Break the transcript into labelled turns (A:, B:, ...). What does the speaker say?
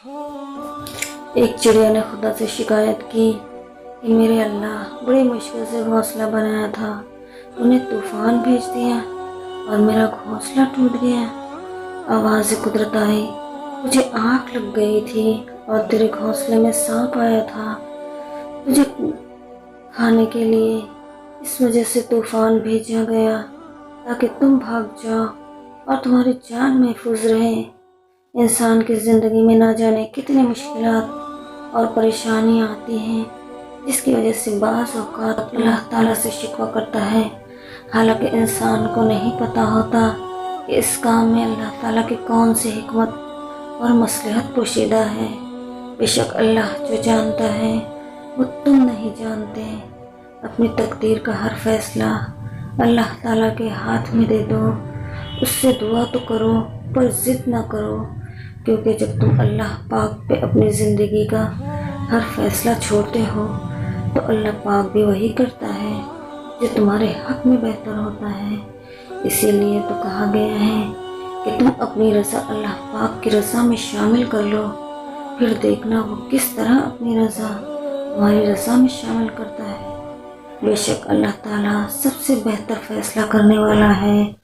A: ایک چڑیا نے خدا سے شکایت کی کہ میرے اللہ، بڑی مشکل سے گھونسلہ بنایا تھا، تو نے طوفان بھیج دیا اور میرا گھونسلہ ٹوٹ گیا۔ آواز قدرت آئی، مجھے آنکھ لگ گئی تھی اور تیرے گھونسلے میں سانپ آیا تھا تجھے کھانے کے لیے، اس وجہ سے طوفان بھیجا گیا تاکہ تم بھاگ جاؤ اور تمہاری جان محفوظ رہے۔ انسان کی زندگی میں نہ جانے کتنی مشکلات اور پریشانیاں آتی ہیں، جس کی وجہ سے بعض اوقات اللہ تعالیٰ سے شکوہ کرتا ہے، حالانکہ انسان کو نہیں پتہ ہوتا کہ اس کام میں اللہ تعالیٰ کی کون سی حکمت اور مصلحت پوشیدہ ہے۔ بے شک اللہ جو جانتا ہے وہ تم نہیں جانتے۔ اپنی تقدیر کا ہر فیصلہ اللہ تعالیٰ کے ہاتھ میں دے دو، اس سے دعا تو کرو پر ضد نہ کرو، کیونکہ جب تم اللہ پاک پہ اپنی زندگی کا ہر فیصلہ چھوڑتے ہو تو اللہ پاک بھی وہی کرتا ہے جو تمہارے حق میں بہتر ہوتا ہے۔ اسی لیے تو کہا گیا ہے کہ تم اپنی رضا اللہ پاک کی رضا میں شامل کر لو، پھر دیکھنا وہ کس طرح اپنی رضا تمہاری رضا میں شامل کرتا ہے۔ بے شک اللہ تعالیٰ سب سے بہتر فیصلہ کرنے والا ہے۔